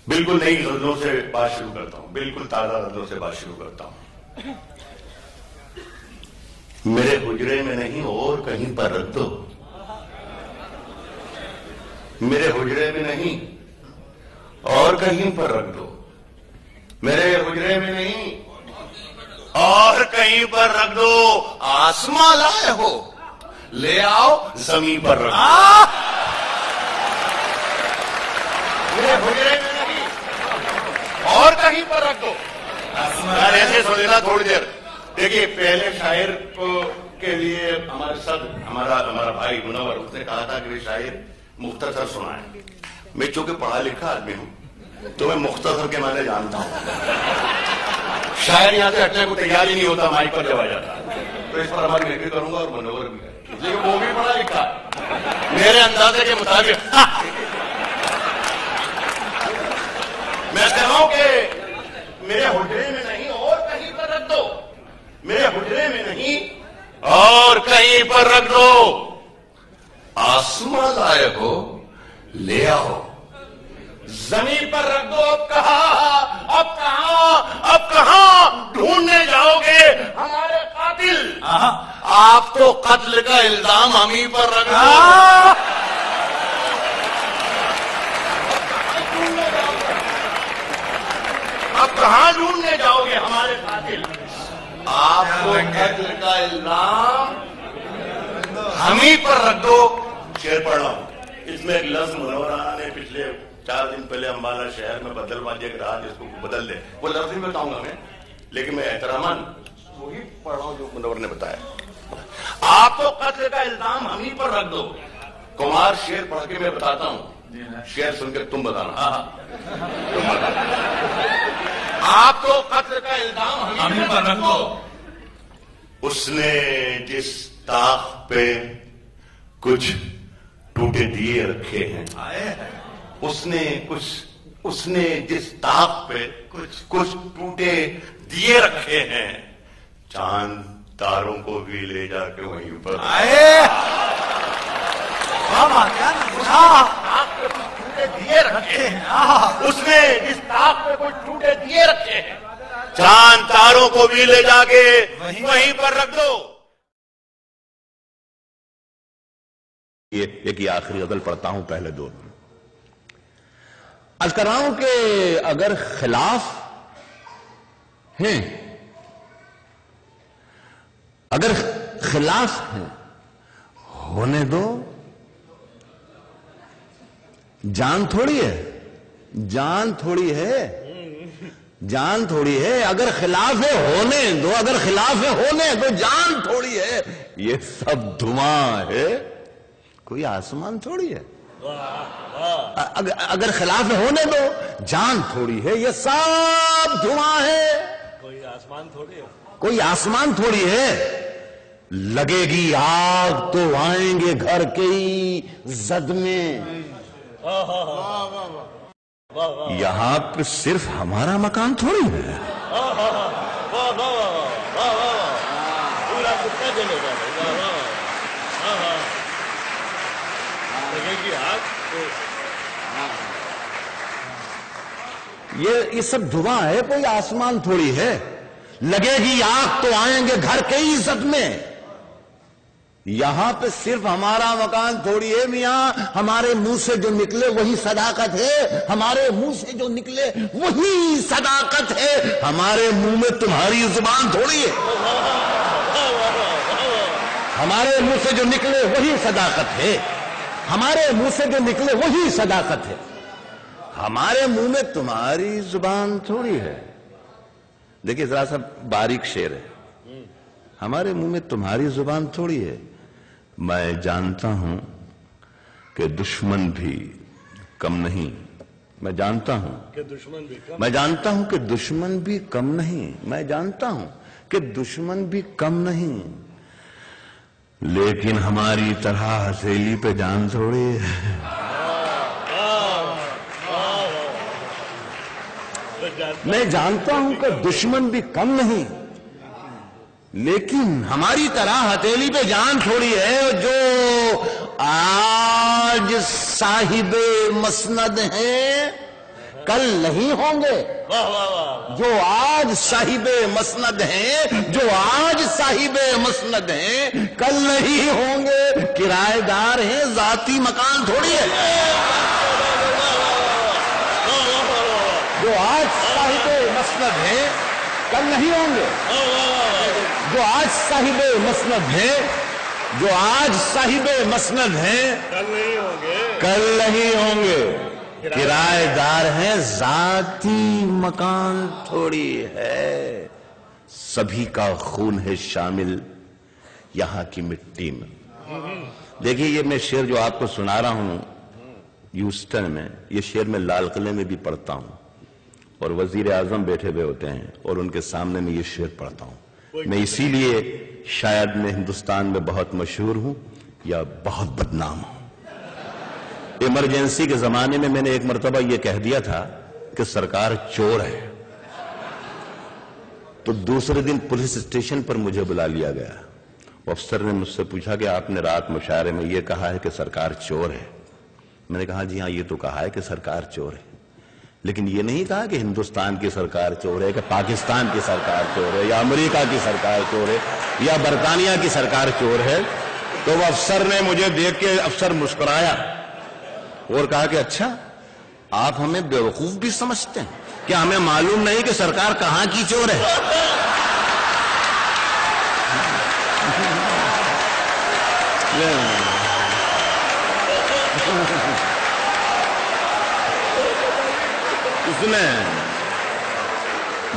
بالکل نئی غزلوں سے بات شروع کرتا ہوں، بالکل تازہ غزلوں سے بات شروع کرتا ہوں۔ میرے حجرے میں نہیں اور کہیں پر رکھ دو، میرے حجرے میں نہیں اور کہیں پر رکھ دو، میرے حجرے میں نہیں اور کہیں پر رکھ دو، آسماں لائے ہو لے آؤ زمین پر رکھ دو، میرے حجرے میں نہیں اور کہیں پر رکھ دو۔ یار ایسے سن لینا تھوڑی دیر۔ دیکھیے پہلے شاعر کے لیے ہمارے ساتھ ہمارا بھائی منور، اس نے کہا تھا کہ شاعر مختصر سنائیں۔ میں چونکہ پڑھا لکھا آدمی ہوں تو میں مختصر کے معنی جانتا ہوں۔ شاعر یہاں سے ہٹنے کو تیار ہی نہیں ہوتا مائک پر جب آ جاتا، تو اس پر عمل میں بھی کروں گا اور منور بھی کریں، لیکن وہ بھی پڑھا لکھا میرے اندازے کے مطابق۔ میں کہہ رہا ہوں کہ میرے حجرے میں نہیں اور کہیں پر رکھ دو، میرے حجرے میں نہیں اور کہیں پر رکھ دو، آسماں لائے ہو لے آؤ زمین پر رکھ دو۔ اب کہاں ڈھونڈنے جاؤ گے ہمارے قاتل؟ آپ تو قتل کا الزام ہم ہی پر رکھ دو۔ اب کہاں ڈھونڈنے جاؤ گے ہمارے قاتل؟ آپ کو قتل کا الزام ہم ہی پر رکھ دو۔ شعر پڑھ رہا ہوں، اس میں ایک لفظ منورانا نے پچھلے 4 دن پہلے امبالہ شہر میں بدل واجے کے رہا جس کو بدل دے، وہ لفظ ہی میں بتاؤں گا میں، لیکن میں احترامان وہی پڑھ رہا ہوں جو منور نے بتایا۔ آپ کو قتل کا الزام ہم ہی پر رکھ دو۔ کمار شعر پڑھ کے میں بتاتا ہوں، شعر سن کے تم بتانا۔ آپ کو قتل کا الزام ہم ہی پر رکھ دو۔ اس نے جس طاق پہ کچھ ٹوٹے دیے رکھے ہیں، اس نے جس طاق پہ کچھ ٹوٹے دیے رکھے ہیں، چاند تاروں کو بھی لے جا کے وہیں پر دیے رکھے ہیں، اس نے جس طاق پہ کچھ ٹوٹے دیے رکھے ہیں، چاند تاروں کو بھی لے جا کے وہیں پر رکھ دو۔ یہ آخری غزل پڑھتا ہوں پہلے دو۔ عرض کر رہا ہوں کہ اگر خلاف ہیں، اگر خلاف ہیں ہونے دو، جان تھوڑی ہے، جان تھوڑی ہے، جان تھوڑی ہے۔ اگر خلاف ہے ہونے دو، اگر خلاف ہے ہونے دو، جان تھوڑی ہے۔ یہ سب دھواں ہے، کوئی آسمان تھوڑی ہے۔ اگر خلاف ہے ہونے دو، جان تھوڑی ہے۔ یہ سب دھواں ہے، کوئی آسمان تھوڑی ہے، کوئی آسمان تھوڑی ہے۔ لگے گی آگ تو آئیں گے گھر کے ہی زد میں، یہاں پہ صرف ہمارا مکان تھوڑی ہے۔ یہ سب دھواں ہے، کوئی آسمان تھوڑی ہے۔ لگے گی آگ تو آئیں گے گھر کے ہی عزت میں، یہاں پہ صرف ہمارا مکان تھوڑی ہے۔ میاں ہمارے منہ سے جو نکلے وہی صداقت ہے، ہمارے منہ سے جو نکلے وہی صداقت ہے۔ ہمارے منہ میں تمہاری زبان تھوڑی ہے، ہمارے منہ سے جو نکلے وہی صداقت ہے، ہمارے منہ سے جو نکلے وہی صداقت ہے۔ ہمارے منہ میں تمہاری زبان تھوڑی ہے۔ دیکھیے ذرا سا باریک شعر ہے، ہمارے منہ میں تمہاری زبان تھوڑی ہے۔ میں جانتا ہوں کہ دشمن بھی کم نہیں، میں جانتا ہوں کہ دشمن بھی کم، میں جانتا ہوں کہ دشمن بھی کم نہیں، میں جانتا ہوں کہ دشمن بھی کم نہیں، لیکن ہماری طرح ہتھیلی پہ جان تھوڑی ہے۔ میں جانتا ہوں کہ دشمن بھی کم نہیں، لیکن ہماری طرح ہتھیلی پہ جان تھوڑی ہے۔ جو آج صاحب مسند ہیں، کل نہیں ہوں گے. جو آج صاحب مسند ہیں، جو آج صاحب مسند ہیں، کل نہیں ہوں گے. کرایہ دار ہیں، ذاتی مکان تھوڑی ہے. جو آج صاحب مسند ہیں کل نہیں ہوں گے. جو آج صاحب مسند ہیں، جو آج صاحب مسند ہیں، کل نہیں ہوں گے. کرایہ دار ہیں، ذاتی مکان تھوڑی ہے. سبھی کا خون ہے شامل یہاں کی مٹی میں. دیکھیے یہ میں شعر جو آپ کو سنا رہا ہوں ہیوسٹن میں، یہ شعر میں لال قلعے میں بھی پڑھتا ہوں اور وزیر اعظم بیٹھے ہوئے ہوتے ہیں اور ان کے سامنے میں یہ شعر پڑھتا ہوں. میں اسی لیے شاید میں ہندوستان میں بہت مشہور ہوں یا بہت بدنام ہوں. ایمرجنسی کے زمانے میں نے ایک مرتبہ یہ کہہ دیا تھا کہ سرکار چور ہے، تو دوسرے دن پولیس اسٹیشن پر مجھے بلا لیا گیا. افسر نے مجھ سے پوچھا کہ آپ نے رات مشاعرے میں یہ کہا ہے کہ سرکار چور ہے. میں نے کہا جی ہاں، یہ تو کہا ہے کہ سرکار چور ہے، لیکن یہ نہیں کہا کہ ہندوستان کی سرکار چور ہے، کہ پاکستان کی سرکار چور ہے، یا امریکہ کی سرکار چور ہے، یا برطانیہ کی سرکار چور ہے. تو وہ افسر نے مجھے دیکھ کے افسر مسکرایا اور کہا کہ اچھا آپ ہمیں بیوقوف بھی سمجھتے ہیں، کیا ہمیں معلوم نہیں کہ سرکار کہاں کی چور ہے؟ اس نے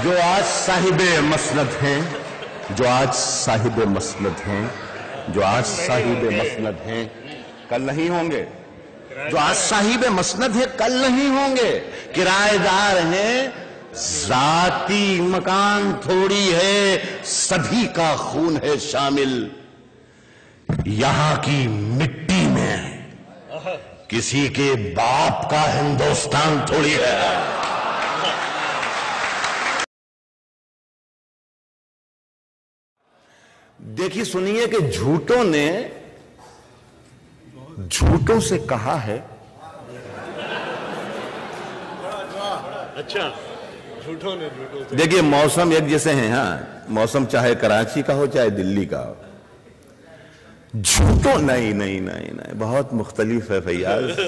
جو آج صاحب مسند ہیں، جو آج صاحب مسند ہیں، جو آج صاحب مسند ہیں، کل نہیں ہوں گے. جو آج صاحب مسند ہے کل نہیں ہوں گے. کرایہ دار ہیں، ذاتی مکان تھوڑی ہے. سبھی کا خون ہے شامل یہاں کی مٹی میں. کسی کے باپ کا ہندوستان تھوڑی ہے. دیکھیے سنیے کہ جھوٹوں نے جھوٹوں سے کہا ہے. اچھا جھوٹوں نے جھوٹوں سے دیکھیے موسم ایک جیسے ہیں، ہاں موسم چاہے کراچی کا ہو چاہے دلی کا ہو، جھوٹوں نہیں نہیں نہیں نہیں بہت مختلف ہے فیاض.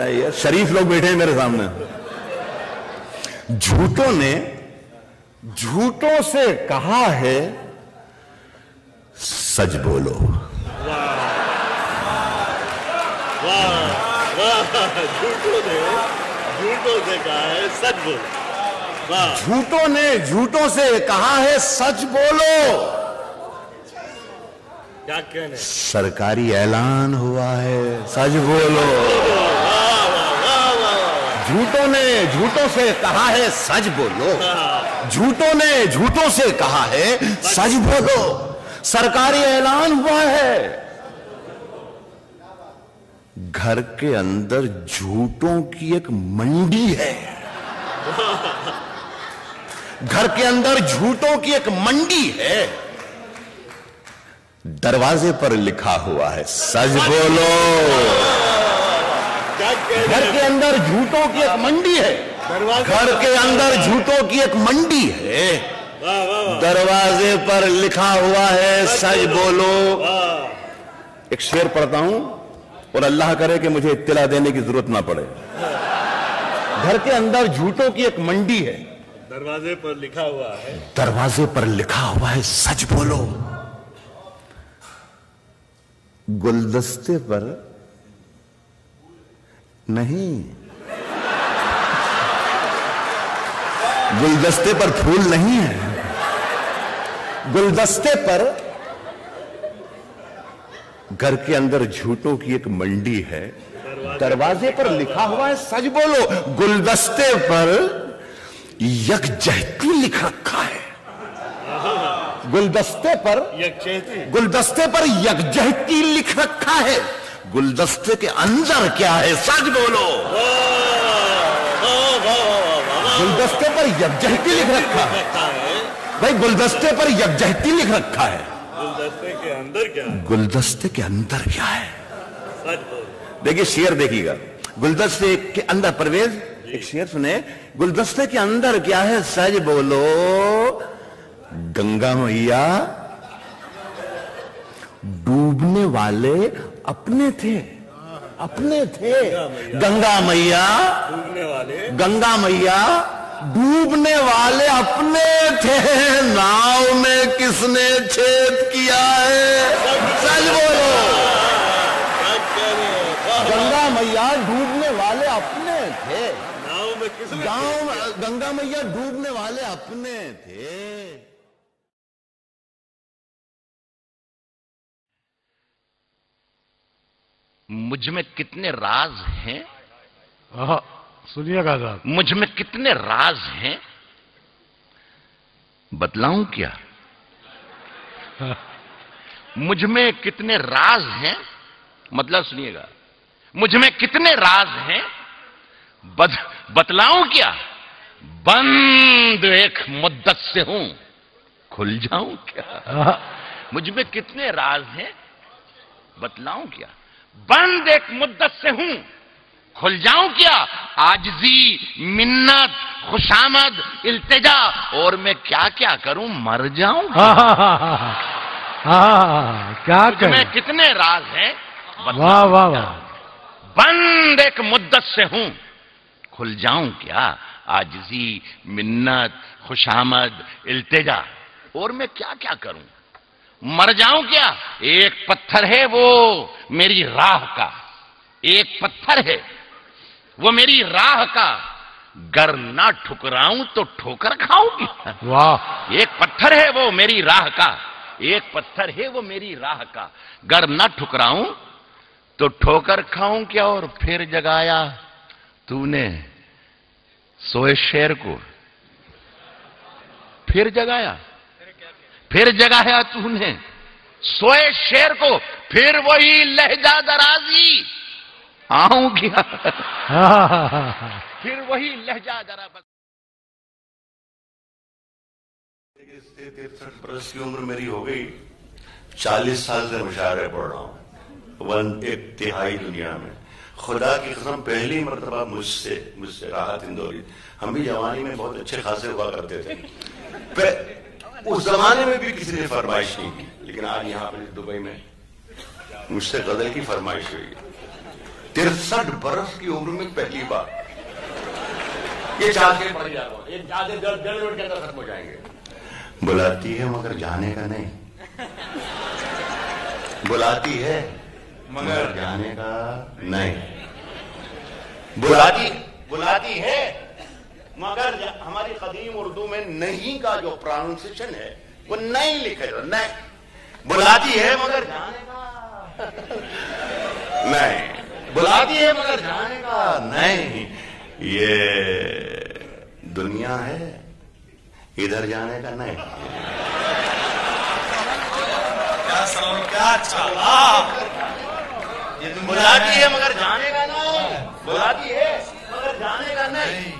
یہ شریف لوگ بیٹھے ہیں میرے سامنے. جھوٹوں نے جھوٹوں سے کہا ہے سچ بولو. جھوٹوں نے جھوٹوں سے کہا ہے سچ بولو. جھوٹوں نے جھوٹوں سے کہا ہے سچ بولو. کیا کہنے؟ سرکاری اعلان ہوا ہے سچ بولو. جھوٹوں نے جھوٹوں سے کہا ہے سچ بولو. جھوٹوں نے جھوٹوں سے کہا ہے سچ بولو. سرکاری اعلان ہوا ہے. گھر کے اندر جھوٹوں کی ایک منڈی ہے. گھر کے اندر جھوٹوں کی ایک منڈی ہے. دروازے پر لکھا ہوا ہے سچ بولو. گھر کے اندر جھوٹوں کی ایک منڈی ہے. گھر کے اندر جھوٹوں کی ایک منڈی ہے. دروازے پر لکھا ہوا ہے سچ بولو. ایک شعر پڑھتا ہوں اور اللہ کرے کہ مجھے اطلاع دینے کی ضرورت نہ پڑے. گھر کے اندر جھوٹوں کی ایک منڈی ہے. دروازے پر لکھا ہوا ہے دروازے پر لکھا ہوا ہے سچ بولو. گلدستے پر نہیں، گلدستے پر پھول نہیں ہے. گلدستے پر گھر کے اندر جھوٹوں کی ایک منڈی ہے. دروازے پر لکھا ہوا ہے سچ بولو. گلدستے پر یکجہتی لکھ رکھا ہے. گلدستے پر گلدستے پر یکجہتی لکھ رکھا ہے. گلدستے کے اندر کیا ہے سچ بولو. گلدستے پر یکجہتی لکھ رکھا ہے بھائی. گلدستے پر یکجہتی لکھ رکھا ہے. گلدستے کے اندر کیا ہے؟ گلدستے کے اندر کیا ہے؟ سچ بولو. دیکھیے شعر دیکھیے گا. گلدستے کے اندر پرویز ایک شعر سنے، گلدستے کے اندر کیا ہے سج بولو، گنگا میاں ڈوبنے والے اپنے تھے، اپنے تھے، گنگا میاں گنگا میاں ڈوبنے والے اپنے تھے، ناؤ میں کس نے چھید کیا ہے، سچ بولو، گنگا میاں ڈوبنے والے اپنے تھے، گنگا میاں ڈوبنے والے اپنے تھے۔ مجھ میں کتنے راز ہیں، سنیے گا صاحب، مجھ میں کتنے راز ہیں، بتلاؤں کیا؟ مجھ میں کتنے راز ہیں، مطلب سنیے گا، مجھ میں کتنے راز ہیں، بتلاؤں کیا؟ بند ایک مدت سے ہوں، کھل جاؤں کیا؟ مجھ میں کتنے راز ہیں، بتلاؤں کیا؟ بند ایک مدت سے ہوں، کھل جاؤں کیا؟ عاجزی، منت، خوشامد، التجا، اور میں کیا کیا کروں، مر جاؤں کیا مجھ میں کتنے راز ہیں، واہ واہ واہ، بند ایک مدت سے ہوں، کھل جاؤں کیا؟ عاجزی، منت، خوشامد، التجا، اور میں کیا کیا کروں، مر جاؤں کیا؟ ایک پتھر ہے وہ میری راہ کا، ایک پتھر ہے وہ میری راہ کا، گر نہ ٹھکراؤں تو ٹھوکر کھاؤں گی۔ واہ، ایک پتھر ہے وہ میری راہ کا، ایک پتھر ہے وہ میری راہ کا، گر نہ ٹھکراؤں تو ٹھوکر کھاؤں کیا؟ اور پھر جگایا تو نے سوئے شیر کو، پھر جگایا تو نے سوئے شیر کو، پھر وہی لہجہ درازی آؤں گیا، پھر وہی لہجہ درازی۔ 63 برس کی عمر میری ہو گئی، 40 سال سے مشاعرے پڑھ رہا ہوں، ایک تہائی دنیا میں۔ خدا کی قسم پہلی مرتبہ مجھ سے راحت اندوری، ہم بھی جوانی میں بہت اچھے خاصے ہوا کرتے تھے، اس زمانے میں بھی کسی نے فرمائش نہیں کی، لیکن آج یہاں پر دبئی میں مجھ سے غزل کی فرمائش ہوئی، 63 برس کی عمر میں پہلی بار۔ یہ چار کے پڑھ جا رہا ہوں، ایک آدھے ڈیڑھ منٹ کے اندر ختم ہو جائیں گے۔ بلاتی ہے مگر جانے کا نہیں، بلاتی ہے مگر جانے کا نہیں، بلاتی ہے مگر ہماری قدیم اردو میں نہیں کا جو پروننسیشن ہے وہ نہیں لکھے گا، نہیں، بلاتی ہے مگر جانے کا نہیں، بلاتی ہے مگر جانے کا نہیں، یہ دنیا ہے ادھر جانے کا نہیں۔ کیا اچھا، بلاتی ہے مگر جانے کا نہیں، بلاتی ہے مگر جانے کا نہیں،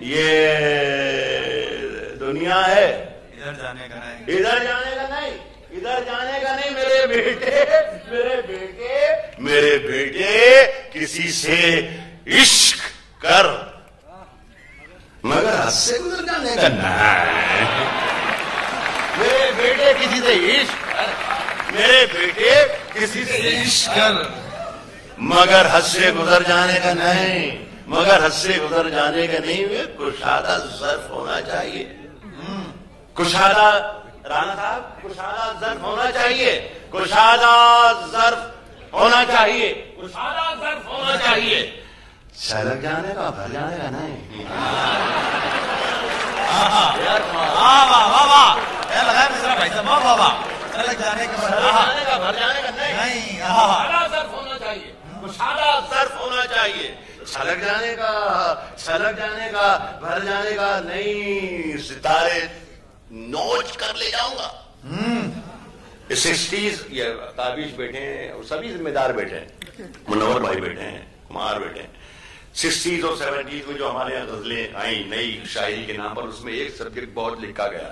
یہ دنیا ہے ادھر جانے کا نہیں، ادھر جانے کا نہیں، ادھر جانے کا نہیں، میرے بیٹے میرے بیٹے میرے بیٹے کسی سے عشق کر مگر حد سے گزر جانے کا نہیں، میرے بیٹے کسی سے عشق کر، میرے بیٹے کسی سے عشق کر مگر حد سے گزر جانے کا نہیں، مگر حد سے گزر جانے کا نہیں، کشادہ ظرف ہونا چاہیے، کشادہ رانا صاحب کشادہ ظرف ہونا چاہیے، کشادہ ظرف ہونا چاہیے، کشادہ ظرف ہونا چاہیے، چھلک جانے کا بھر جانے کا نہیں۔ لگا مصرا بھائی صاحب، واہ واہ، چھلک جانے کا بھر جانے کا نہیں، کشادہ ظرف ہونا چاہیے، کشادہ ظرف ہونا چاہیے، چھلک جانے کا بھر جانے کا نہیں، ستارے نوچ کر لے جاؤں گا۔ 60s یہ تابیش بیٹھے ہیں اور سبھی ذمہ دار بیٹھے ہیں، منور بھائی بیٹھے ہیں، کمار بیٹھے ہیں، 60s اور 70s میں جو ہمارے یہاں غزلیں آئیں نئی شاعری کے نام پر، اس میں ایک سبجیکٹ بہت لکھا گیا،